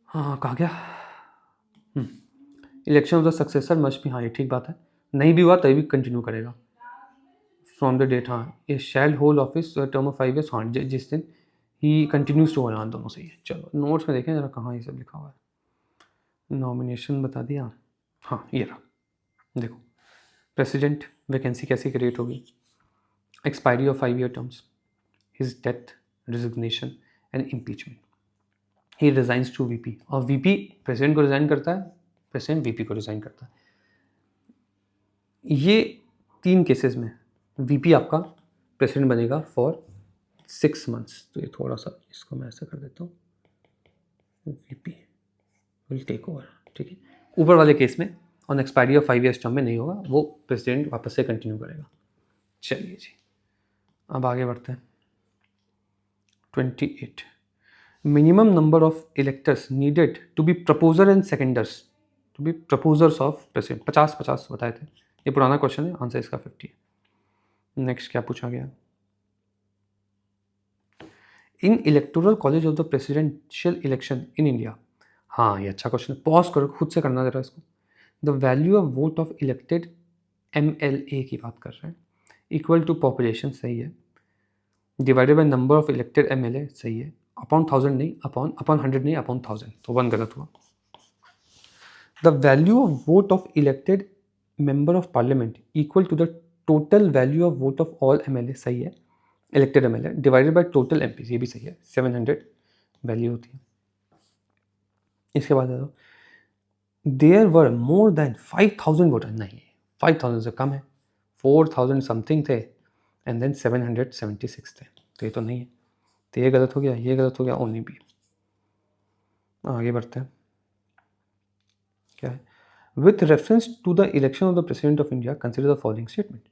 हाँ, कहा गया election of the successor must B, हाँ ये ठीक बात है, नहीं भी हुआ तभी भी कंटिन्यू करेगा फ्रॉम द डेट। हाँ, ये shall hold office term of 5 years, हाँ जिस दिन ही कंटिन्यूज टू होल्ड, हाँ दोनों सही है। चलो नोट्स में देखें जरा कहाँ ये सब लिखा हुआ है। नॉमिनेशन बता दिया, हाँ ये रहा, देखो प्रेसिडेंट वैकेंसी कैसे क्रिएट होगी, expiry of 5 year terms, his death, resignation and impeachment, he resigns to VP, और वीपी प्रेसिडेंट को रिजाइन करता है, प्रेसिडेंट वीपी को रिजाइन करता है। ये 3 केसेस में वीपी आपका प्रेसिडेंट बनेगा फॉर 6 मंथ्स। तो ये थोड़ा सा इसको मैं ऐसा कर देता हूँ, वीपी विल टेक ओवर। ठीक है, ऊपर वाले केस में on expiry of 5 years term में नहीं होगा, वो प्रेसिडेंट वापस से कंटिन्यू करेगा। चलिए जी, अब आगे बढ़ते हैं। 28, minimum number of electors needed to be proposer and seconders to be proposers of president, 50-50 बताए थे। ये पुराना क्वेश्चन है, आंसर इसका 50 है। नेक्स्ट क्या पूछा गया, in electoral college of the presidential election in India, हाँ ये अच्छा क्वेश्चन है, पॉज करो खुद से करना जरा इसको। The value of vote of elected MLA की बात कर रहे हैं, इक्वल टू पॉपुलेशन, सही है, divided by number of elected MLA, सही है, अपॉन 1000 नहीं, अपॉन 100 नहीं, अपॉन 1000, तो 1 गलत हुआ। The value of vote of elected member of parliament equal to the total value of vote of all MLA, सही है, elected MLA divided by total MPs, ये भी सही है, 700 वैल्यू होती है। इसके बाद there were more than 5000 voter, नहीं 5000 से कम है, 4000 समथिंग थे, एंड देन 776 थे, तो ये तो नहीं है, तो ये गलत हो गया, ये गलत हो गया, ओनली बी। आगे बढ़ते हैं, क्या है, with reference to the election of the president of India consider the following statement,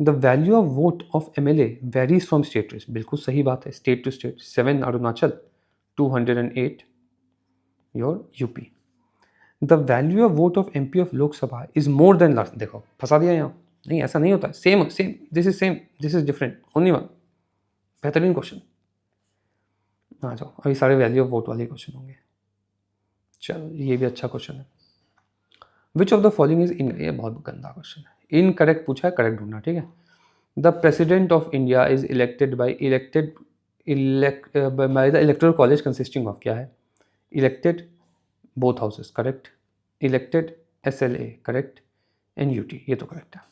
the value of vote of MLA varies from state to, बिल्कुल सही बात है, state to state, 7 Arunachal, 208 your UP. The value of vote of MP of Lok Sabha is more than last, देखो फंसा दिया यहाँ, नहीं ऐसा नहीं होता है, same same, this is different, only one. बेहतरीन क्वेश्चन, आ जाओ, अभी सारे वैल्यू ऑफ वोट वाले क्वेश्चन होंगे। चलो ये भी अच्छा क्वेश्चन है, which of the following is in, ये बहुत गंदा क्वेश्चन है, इनकरेक्ट पूछा है, करेक्ट ढूंढना। ठीक है, the president of India is elected by by the electoral college consisting of, क्या है, elected both houses, correct, elected SLA, correct, and UT, ये तो करेक्ट है।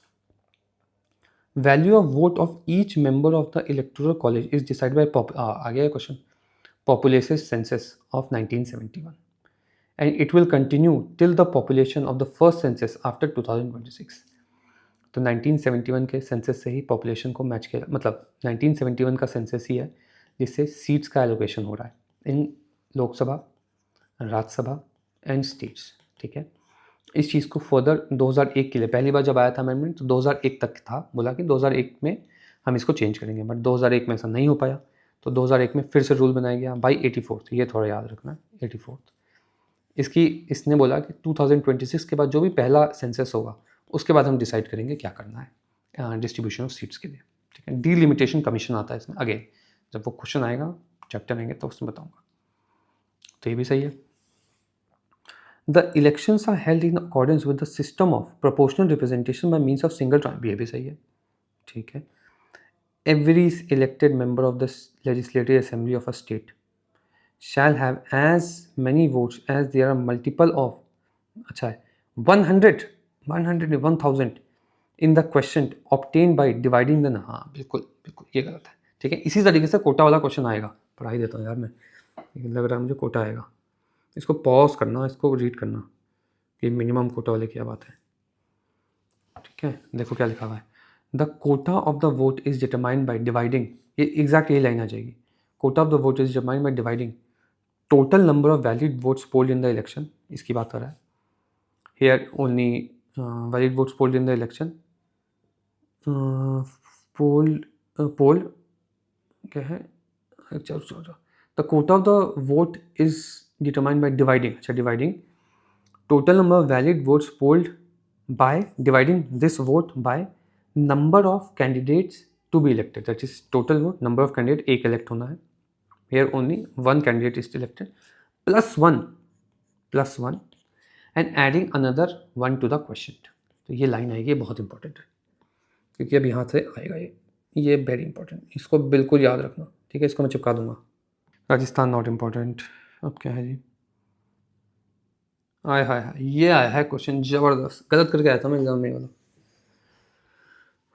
Value of vote of each member of the electoral college is decide by आ गया question, population census of 1971, and it will continue till the population of the first census after 2026। तो 1971 के census से ही population को match किया, मतलब 1971 का census ही है जिससे सीट्स का एलोकेशन हो रहा है इन लोकसभा, राज्यसभा एंड स्टेट्स। ठीक है, इस चीज़ को फर्दर 2001 के लिए, पहली बार जब आया था अमेंडमेंट तो 2001 तक था, बोला कि 2001 में हम इसको चेंज करेंगे, बट 2001 में ऐसा नहीं हो पाया, तो 2001 में फिर से रूल बनाया गया बाई 84th, ये थोड़ा याद रखना है, 84th। इसने बोला कि 2026 के बाद जो भी पहला सेंसस होगा उसके बाद हम डिसाइड करेंगे क्या करना है डिस्ट्रीब्यूशन ऑफ सीट्स के लिए, ठीक है। डीलिमिटेशन कमीशन आता है इसमें, अगेन जब वो क्वेश्चन आएगा चैप्टर आएंगे तो उसमें बताऊंगा, तो ये भी सही है। The elections are held in accordance with the system of proportional representation by means of single ये भी सही है, ठीक है। Every elected member of the legislative assembly of a state shall have as many votes as there are multiple of, अच्छा है, 100 1000 in the question obtained by dividing the, हाँ बिल्कुल बिल्कुल ये गलत है, ठीक है। इसी तरीके से कोटा वाला क्वेश्चन आएगा, पढ़ा ही देता हूँ यार मैं, लग रहा है मुझे कोटा आएगा, इसको पॉज करना, इसको रीड करना कि मिनिमम कोटा वाले क्या बात है, ठीक है। देखो क्या लिखा हुआ है, the quota of the vote is determined by dividing, ये एग्जैक्ट यही लाइन आ जाएगी, quota of the vote is determined by dividing total number of valid votes polled in the election, इसकी बात कर रहा है। Here only valid votes polled in the election, poll क्या है, चलो चलो, the quota of the vote is determined by dividing, अच्छा dividing total number of valid votes polled by dividing this vote by number of candidates to be elected, that is total vote, number of candidate एक elect होना है, here only one candidate is elected, plus one and adding another one to the quotient, तो ये line आएगी, ये बहुत important है क्योंकि अब यहाँ से आएगा ये वेरी इंपॉर्टेंट, इसको बिल्कुल याद रखना, ठीक है। इसको मैं चिपका दूंगा, राजस्थान नॉट इम्पॉर्टेंट, अब क्या है जी, आय हाय हाय ये आया है क्वेश्चन जबरदस्त, गलत करके आया था मैं एग्जाम में वाला,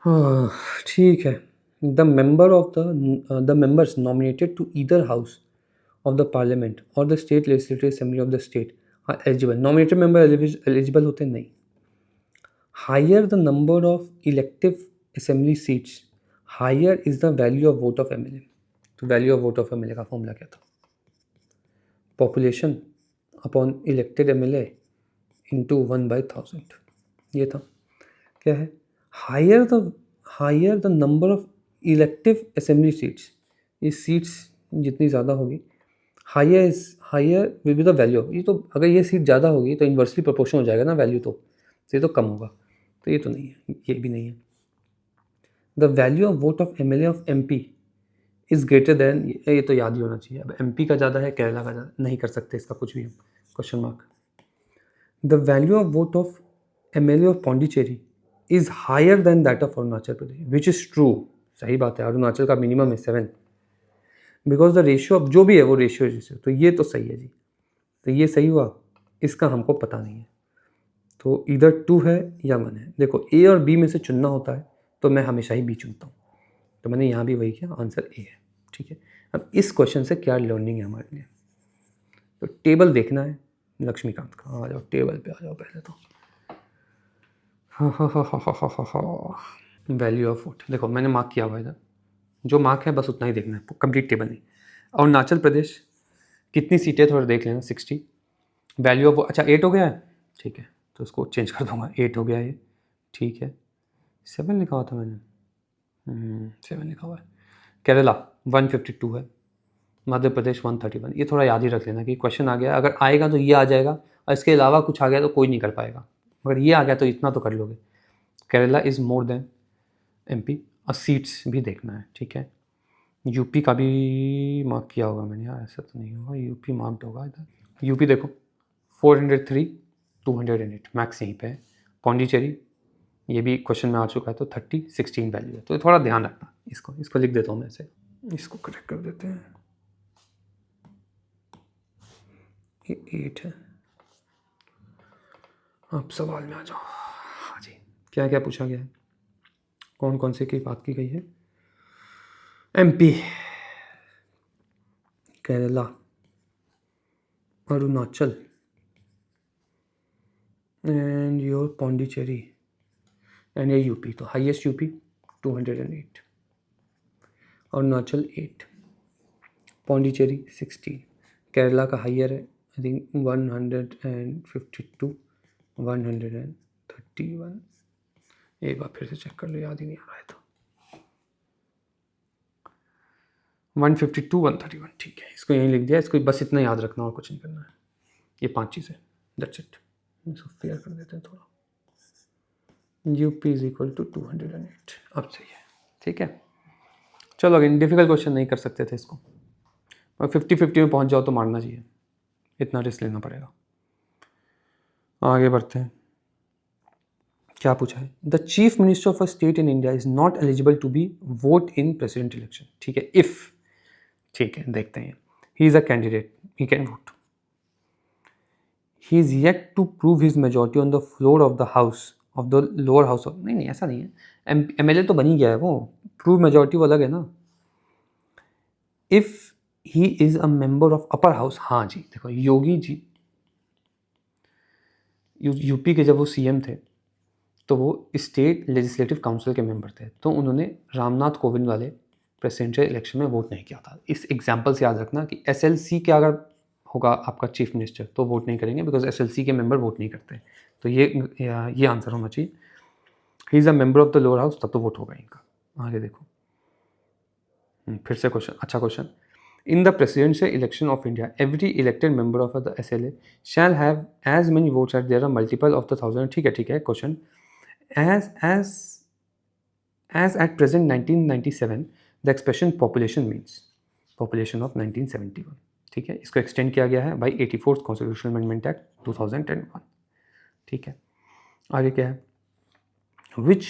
हाँ ठीक है। The member of the members nominated to either house of the parliament or the state legislative assembly of the state are eligible, nominated member eligible होते नहीं, higher the number of elective assembly seats higher is the value of vote of MLA, तो value of vote of MLA का formula क्या था, population upon elected MLA into 1/1000, ये था, क्या है, higher the number of elective assembly seats, ये seats जितनी ज़्यादा होगी higher will be the value, ये तो अगर ये सीट ज़्यादा होगी तो इन्वर्सली प्रोपोर्शन हो जाएगा ना वैल्यू, तो ये तो कम होगा, तो ये तो नहीं है, ये भी नहीं है। The value of vote of MLA of MP is greater than, ये तो याद ही होना चाहिए, अब MP का ज़्यादा है केरला का ज़्यादा, नहीं कर सकते इसका कुछ भी हम, question mark. The value of vote of MLA of Pondicherry is higher than that of Arunachal Pradesh, which is true, सही बात है, अरुणाचल का मिनिमम है 7, बिकॉज द रेशियो ऑफ जो भी है वो रेशियो, तो ये तो सही है जी, तो ये सही हुआ, इसका हमको पता नहीं है, तो इधर 2 है या 1 है, देखो A और B में से चुनना होता है तो मैं हमेशा ही B चुनता हूँ, तो मैंने यहाँ भी वही किया, आंसर A है, ठीक है। अब इस क्वेश्चन से क्या लर्निंग है हमारे लिए, तो टेबल देखना है लक्ष्मीकांत का, आ जाओ टेबल पे आ जाओ पहले तो, वैल्यू ऑफ वोट देखो मैंने मार्क किया हुआ इधर, जो मार्क है बस उतना ही देखना है, कंप्लीट टेबल नहीं। अरुणाचल प्रदेश कितनी सीटें थोड़ा देख लेना, 60, वैल्यू ऑफ, अच्छा 8 हो गया है, ठीक है, तो उसको चेंज कर दूंगा, 8 हो गया ये, ठीक है। 7 लिखा हुआ था मैंने, 7 लिखा हुआ है। केरला 152 है, मध्य प्रदेश 131, ये थोड़ा याद ही रख लेना कि क्वेश्चन आ गया, अगर आएगा तो ये आ जाएगा और इसके अलावा कुछ आ गया तो कोई नहीं कर पाएगा, अगर ये आ गया तो इतना तो कर लोगे। Kerala is more than MP, और सीट्स भी देखना है, ठीक है। यूपी का भी मार्क किया होगा मैंने यार, ऐसा तो नहीं होगा, यूपी मार्क्ड होगा इधर, यूपी देखो 403 208 मैक्स यहीं पे है। पौंडीचेरी ये भी क्वेश्चन में आ चुका है, तो 30 16 वैल्यू है, तो थोड़ा ध्यान रखना, इसको लिख देता हूँ मैं ऐसे, इसको करेक्ट कर देते हैं, ये 8 है। अब सवाल में आ जाओ, हाँ जी, क्या क्या पूछा गया है, कौन कौन से की बात की गई है, MP, Kerala, Arunachal and your Pondicherry and ये यूपी, तो हाईएस्ट यूपी 208, अरुणाचल 8, पौंडीचेरी 16, केरला का हाइयर है आई थिंक 152, 131, एक बार फिर से चेक कर लो, याद ही नहीं आ रहा है तो 152, 131, ठीक है, इसको यहीं लिख दिया, इसको बस इतना याद रखना और कुछ नहीं करना है, ये 5 चीज़ें, दैट्स इट। इसको फेयर कर देते हैं थोड़ा, UP इज इक्वल टू 208, अब सही है, ठीक है। चलो अगेन डिफिकल्ट क्वेश्चन नहीं कर सकते थे इसको, और 50-50 में पहुंच जाओ तो मारना चाहिए, इतना रिस्क लेना पड़ेगा। आगे बढ़ते हैं, क्या पूछा है, the chief minister of a state in India is not eligible to be vote in president election, ठीक है, इफ, ठीक है देखते हैं, he is a candidate, he can vote, he is yet to prove his majority on the floor of the house of the lower house of, नहीं ऐसा नहीं है, MLA तो बन ही गया है वो, प्रूव मेजोरिटी वो अलग है ना। If he is a member of upper house, हाँ जी देखो योगी जी यूपी के जब वो CM थे तो वो स्टेट लेजिस्लेटिव काउंसिल के मेंबर थे, तो उन्होंने रामनाथ कोविंद वाले प्रेसिडेंशियल इलेक्शन में वोट नहीं किया था। इस एग्जाम्पल से याद रखना कि SLC के अगर होगा आपका चीफ मिनिस्टर तो वोट नहीं करेंगे, बिकॉज SLC के मेंबर वोट नहीं करते, तो ये आंसर होना चाहिए। He is a member of the lower house, तब तो वोट होगा इनका। आगे देखो, फिर से क्वेश्चन, अच्छा question, in the presidential election of India every elected member of the SLA shall have as many votes at there are multiple of the 1000, ठीक है question, as at present 1997 the expression population means population of 1971, ठीक है, इसको extend किया गया है by 84th constitutional amendment act 2001, ठीक है। आगे क्या है, which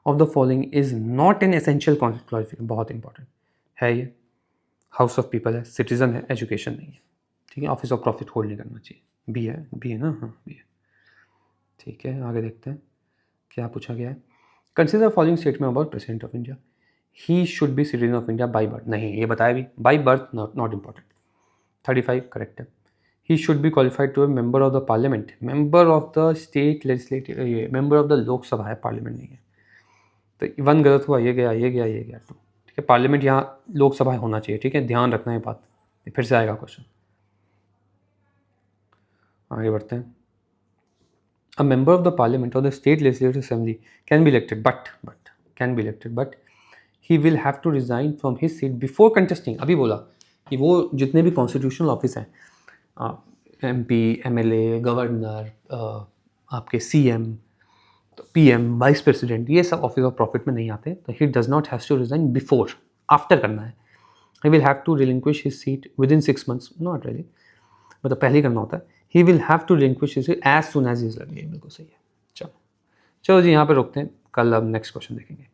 of the following is not an essential qualification, बहुत इंपॉर्टेंट है ये, हाउस ऑफ पीपल है, सिटीजन है, एजुकेशन नहीं है, ठीक है, ऑफिस ऑफ प्रॉफिट होल्ड नहीं करना चाहिए, बी है ना, हाँ बी है, ठीक है। आगे देखते हैं क्या पूछा गया है, consider following statement about president of India, he should be citizen of India by birth, नहीं ये बताया भी, by birth not important, 35 correct है। He should be qualified to a member of the parliament, member of the state legislative, ये member of the Lok Sabha है, parliament नहीं है, तो 1 गलत हुआ, ये गया तो ठीक है, पार्लियामेंट यहाँ लोकसभा होना चाहिए, ठीक है, ध्यान रखना है बात, फिर से आएगा क्वेश्चन। आगे बढ़ते हैं, a member of the parliament or the state legislative assembly can be elected but he will have to resign from his seat before contesting, अभी बोला कि वो जितने भी कॉन्स्टिट्यूशनल ऑफिस हैं, MP MLA गवर्नर, आपके CM PM वाइस प्रेसिडेंट, ये सब ऑफिस ऑफ प्रॉफिट में नहीं आते, तो he does not has to resign before, after करना है, he will have to relinquish his seat within 6 months, not really, मतलब पहले ही करना होता है, he will have to relinquish his seat as soon as is लगे, बिल्कुल सही है। चलो जी यहाँ पे रुकते हैं, कल अब नेक्स्ट क्वेश्चन देखेंगे।